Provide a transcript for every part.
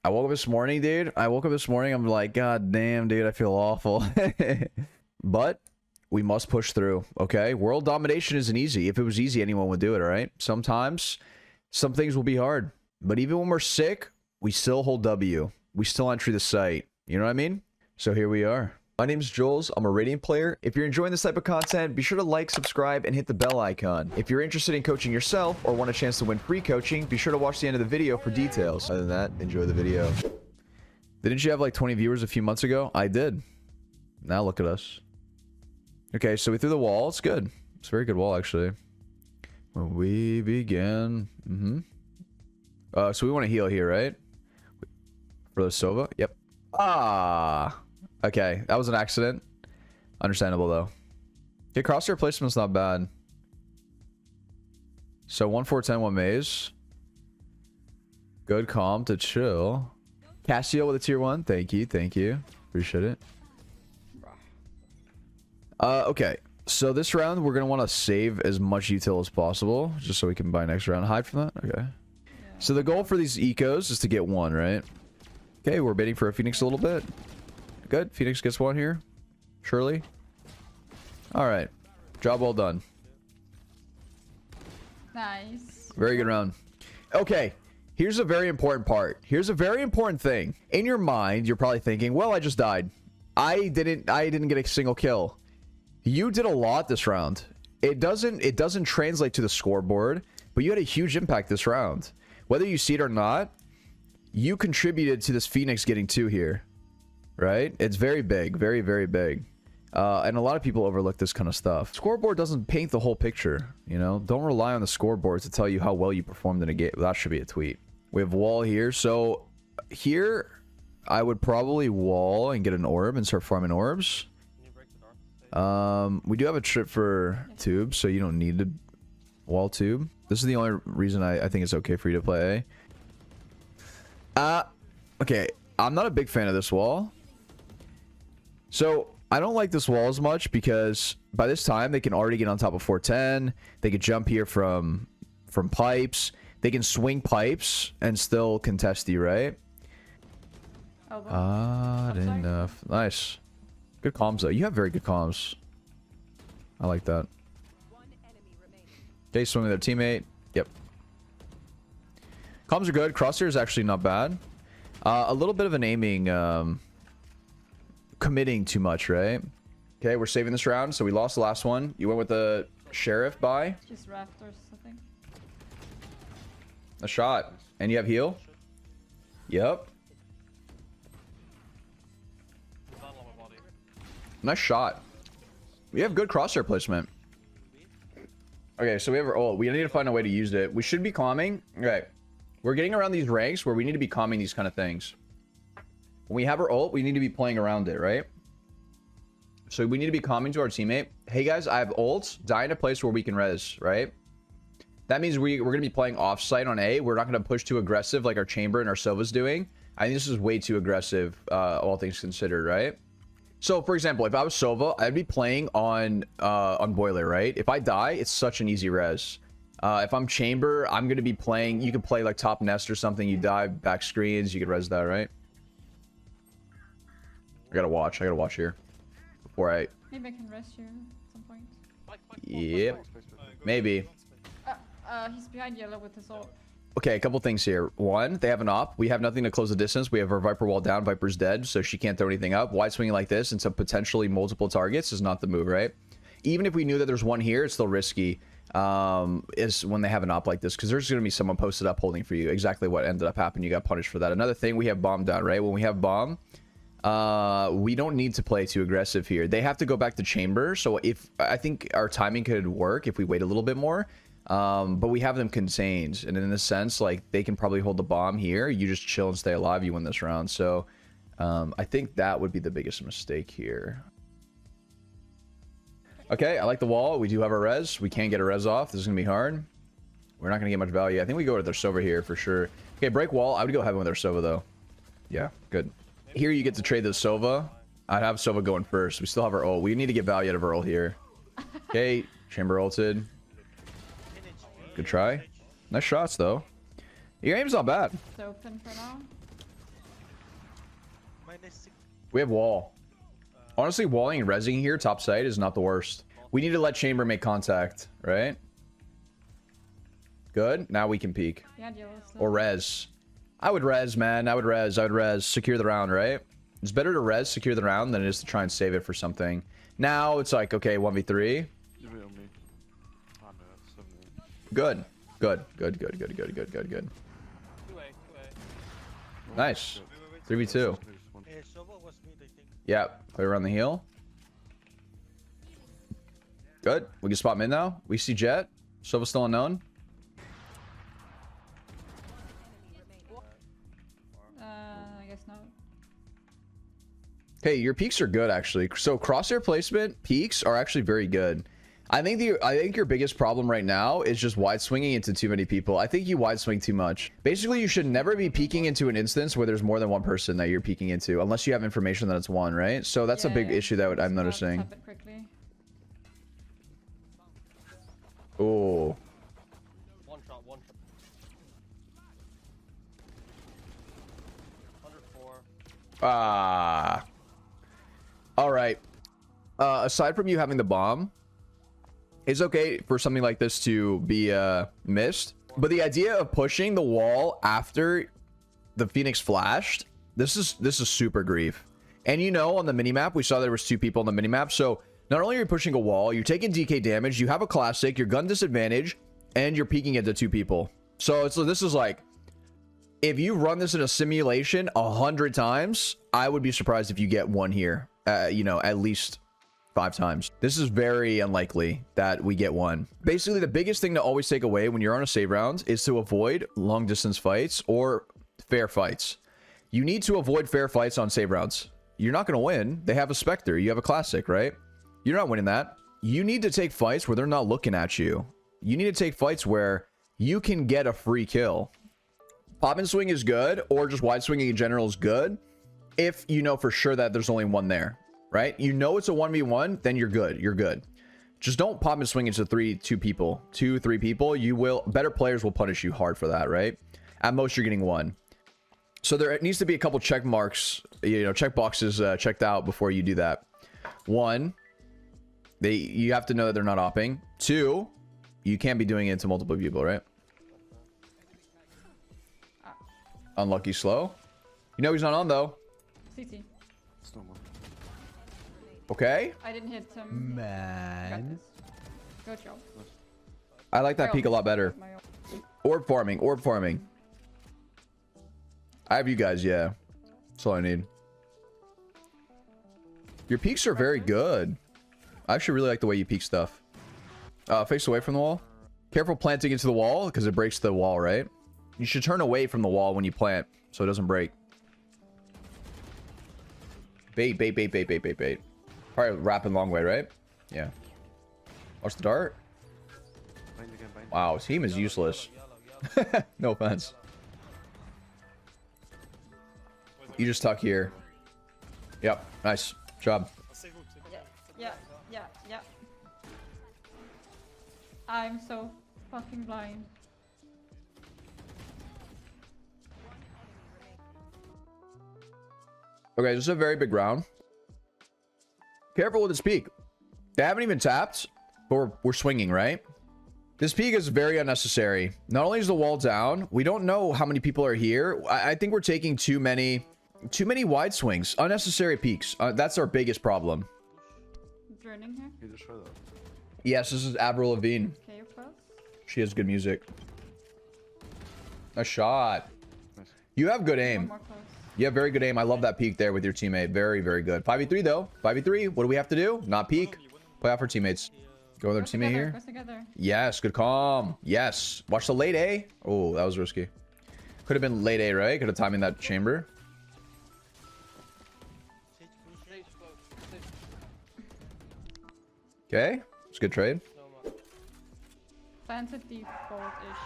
I woke up this morning, dude. I'm like, God damn, dude, I feel awful. But we must push through, okay? World domination isn't easy. If it was easy, anyone would do it, all right? Sometimes, some things will be hard. But even when we're sick, we still hold W. We still entry the site. You know what I mean? So here we are. My name's Jollz. I'm a Radiant player. If you're enjoying this type of content, be sure to like, subscribe, and hit the bell icon. If you're interested in coaching yourself or want a chance to win free coaching, be sure to watch the end of the video for details. Other than that, enjoy the video. Didn't you have like 20 viewers a few months ago? I did. Now look at us. Okay, so we threw the wall. It's good. It's a very good wall, actually. When we begin. So we want to heal here, right? For the Sova? Yep. Ah. Okay, that was an accident. Understandable, though. Okay, crosshair placement's not bad. So 1 4 10 1 maze. Good calm to chill. Casio with a tier 1. Thank you, thank you. Appreciate it. Okay. So this round, we're going to want to save as much util as possible, just so we can buy next round. Hide from that? Okay. So the goal for these ecos is to get 1, right? Okay, we're baiting for a Phoenix a little bit. Good. Phoenix gets 1 here. Surely. Alright. Job well done. Nice. Very good round. Okay. Here's a very important part. Here's a very important thing. In your mind, you're probably thinking, well, I just died. I didn't get a single kill. You did a lot this round. It doesn't translate to the scoreboard, but you had a huge impact this round. Whether you see it or not, you contributed to this Phoenix getting 2 here. Right? It's very big. Very, very big. And a lot of people overlook this kind of stuff. Scoreboard doesn't paint the whole picture, you know? Don't rely on the scoreboard to tell you how well you performed in a game. That should be a tweet. We have wall here. So here, I would probably wall and get an orb and start farming orbs. We do have a trip for tube, so you don't need to wall tube. This is the only reason I think it's okay for you to play A. Okay. I'm not a big fan of this wall. So I don't like this wall as much because by this time they can already get on top of 410. They could jump here from pipes. They can swing pipes and still contest you, right? Odd enough. Nice. Good comms though. You have very good comms. I like that. Okay, swing with their teammate. Yep. Comms are good. Crosshair is actually not bad. A little bit of an aiming, committing too much, right? Okay, we're saving this round. So we lost the last one. You went with the sheriff buy. Just rafters, I think. A shot. And you have heal? Yep. Nice shot. We have good crosshair placement. Okay, so we have our ult. We need to find a way to use it. We should be calming. Okay. We're getting around these ranks where we need to be calming these kind of things. When we have our ult, we need to be playing around it, right? So we need to be calming to our teammate. Hey guys, I have ults. Die in a place where we can res, right? That means we're going to be playing offsite on A. We're not going to push too aggressive like our chamber and our Silva's doing. I think this is way too aggressive, all things considered, right? So for example, if I was Sova, I'd be playing on boiler, right? If I die, it's such an easy res. If I'm chamber, I'm going to be playing, you could play like top nest or something. You dive, back screens, you could res that, right? I gotta watch here before I... Maybe I can rest you at some point. Yep. Maybe. He's behind yellow with his ult. Okay, a couple things here. One, they have an op. We have nothing to close the distance. We have our Viper wall down. Viper's dead, so she can't throw anything up. Wide swinging like this into potentially multiple targets is not the move, right? Even if we knew that there's one here, it's still risky. Is when they have an op like this, because there's going to be someone posted up holding for you. Exactly what ended up happening. You got punished for that. Another thing, we have bomb down, right? When we have bomb, we don't need to play too aggressive here. They have to go back to chamber. So if I think our timing could work if we wait a little bit more. But we have them contained, and in a sense, like, they can probably hold the bomb here. You just chill and stay alive, you win this round. So I think that would be the biggest mistake here. Okay, I like the wall. We do have a res. We can get a res off. This is gonna be hard. We're not gonna get much value. I think we go with their Sova here for sure. Okay, break wall. I would go heavy with their Sova though. Yeah, good. Here you get to trade the Sova. I'd have Sova going first. We still have our ult. We need to get value out of our ult here. Okay, chamber ulted. Good try. Nice shots though. Your aim's not bad. It's open for now. We have wall. Honestly, walling and rezzing here, top side, is not the worst. We need to let chamber make contact, right? Good. Now we can peek. Behind yellow still. Or res. I would res, man. I would res. Secure the round, right? It's better to res, secure the round, than it is to try and save it for something. Now it's like, okay, 1v3. Good. Good. Nice. 3v2. Yeah, clear around the heel. Good. We can spot mid now. We see Jet. Sova still unknown. I guess not. Hey, your peaks are good actually. So crosshair placement peaks are actually very good. I think your biggest problem right now is just wide swinging into too many people. I think you wide swing too much. Basically, you should never be peeking into an instance where there's more than one person that you're peeking into, unless you have information that it's one, right? So that's a big issue that I'm noticing. Tap it quickly. Oh. One shot. 104. Ah. All right. Aside from you having the bomb, it's okay for something like this to be missed. But the idea of pushing the wall after the Phoenix flashed, this is super grief. And you know, on the minimap, we saw there was 2 people on the minimap. So not only are you pushing a wall, you're taking DK damage, you have a classic, your gun disadvantage, and you're peeking into 2 people. So this is like, if you run this in a simulation 100 times, I would be surprised if you get one here. You know, at least 5 times. This is very unlikely that we get one. Basically, the biggest thing to always take away when you're on a save round is to avoid long distance fights or fair fights. You need to avoid fair fights on save rounds. You're not going to win. They have a Spectre. You have a classic, right? You're not winning that. You need to take fights where they're not looking at you. You need to take fights where you can get a free kill. Pop and swing is good, or just wide swinging in general is good if you know for sure that there's only one there, right? You know it's a 1v1, then you're good. You're good. Just don't pop and swing into 2 people. 2, 3 people. You will, better players will punish you hard for that, right? At most, you're getting 1. So there needs to be a couple check marks, you know, check boxes checked out before you do that. 1, you have to know that they're not opping. 2, you can't be doing it to multiple people, right? Unlucky slow. You know he's not on though. CT. Okay. I didn't hit him. Man. Good job. I like that peak a lot better. Orb farming. I have you guys, yeah. That's all I need. Your peaks are very good. I actually really like the way you peek stuff. Face away from the wall. Careful planting into the wall because it breaks the wall, right? You should turn away from the wall when you plant so it doesn't break. Bait. Probably wrapping long way, right? Yeah. Watch the dart. Wow, his team is useless. No offense. You just tuck here. Yep, nice job. Yeah. I'm so fucking blind. Okay, this is a very big round. Careful with this peak. They haven't even tapped, but we're swinging, right? This peak is very unnecessary. Not only is the wall down, we don't know how many people are here. I think we're taking too many wide swings. Unnecessary peaks. That's our biggest problem. Droning here. Yes, this is Avril Lavigne. Okay, you're close. She has good music. A shot. You have good One aim. more close. You have very good aim. I love that peek there with your teammate. Very, very good. 5v3 though. 5v3. What do we have to do? Not peek. Play out for teammates. Go with our teammate here. Go together. Yes, good calm. Yes. Watch the late A. Oh, that was risky. Could have been late A, right? Could have timed in that chamber. Okay. It's a good trade. Planted default-ish.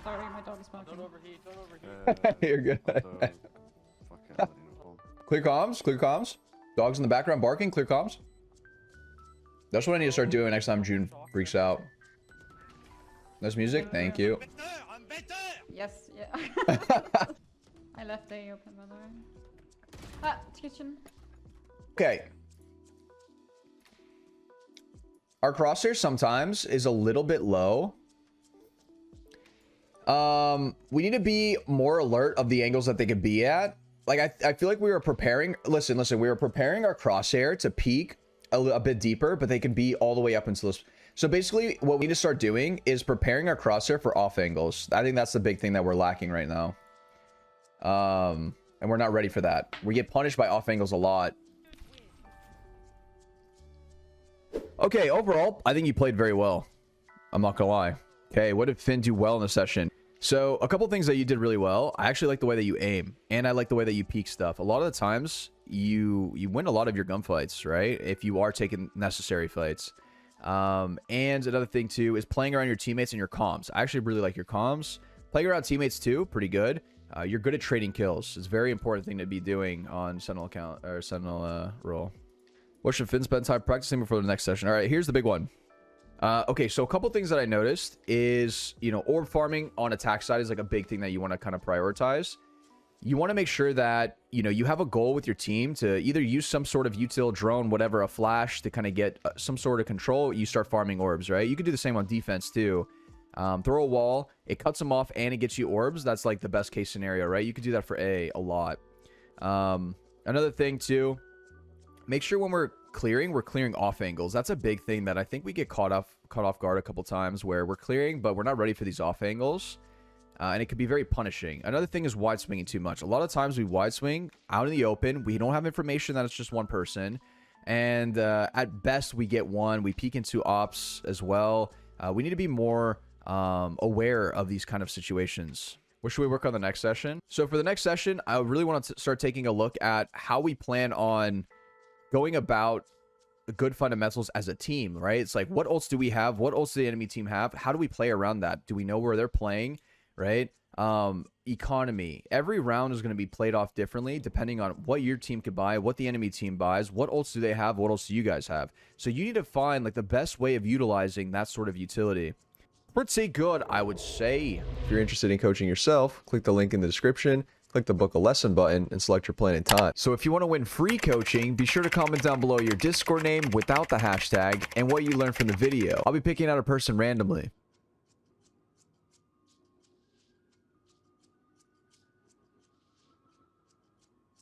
Sorry, my dog is barking. Don't overheat. You're good. Clear comms. Dogs in the background barking. Clear comms. That's what I need to start doing next time June freaks out. Nice music. Thank you. Yes, yeah. I left A open, by the way. Kitchen. Okay. Our crosshair sometimes is a little bit low. We need to be more alert of the angles that they could be at. Like, I feel like we were preparing. Listen, we were preparing our crosshair to peak a bit deeper, but they could be all the way up into this. So basically, what we need to start doing is preparing our crosshair for off angles. I think that's the big thing that we're lacking right now. And we're not ready for that. We get punished by off angles a lot. Okay, overall, I think you played very well. I'm not gonna lie. Okay, what did Finn do well in the session? So, a couple things that you did really well. I actually like the way that you aim, and I like the way that you peek stuff. A lot of the times, you win a lot of your gunfights, right? If you are taking necessary fights. And another thing, too, is playing around your teammates and your comms. I actually really like your comms. Playing around teammates, too, pretty good. You're good at trading kills. It's a very important thing to be doing on Sentinel account, or Sentinel role. What should Finn spend time practicing before the next session? All right, here's the big one. Okay, so a couple things that I noticed is, you know, orb farming on attack side is like a big thing that you want to kind of prioritize. You want to make sure that, you know, you have a goal with your team to either use some sort of util drone, whatever, a flash to kind of get some sort of control. You start farming orbs, right? You can do the same on defense too. Throw a wall, it cuts them off and it gets you orbs. That's like the best case scenario, right? You could do that for a lot. Another thing too, make sure when we're clearing off angles. That's a big thing that I think we get caught off guard a couple times, where we're clearing but we're not ready for these off angles, and it could be very punishing. Another thing is wide swinging too much. A lot of times we wide swing out in the open. We don't have information that it's just one person, and at best we get one. We peek into ops as well. We need to be more aware of these kind of situations. What should we work on the next session? So for the next session, I really want to start taking a look at how we plan on going about good fundamentals as a team, right? It's like, what ults do we have? What ults do the enemy team have? How do we play around that? Do we know where they're playing, right? Economy. Every round is going to be played off differently depending on what your team could buy, what the enemy team buys, what ults do they have, what ults do you guys have. So you need to find like the best way of utilizing that sort of utility. Pretty good, I would say. If you're interested in coaching yourself, click the link in the description. Click the book a lesson button and select your plan and time. So if you want to win free coaching, be sure to comment down below your Discord name without the hashtag and what you learned from the video. I'll be picking out a person randomly.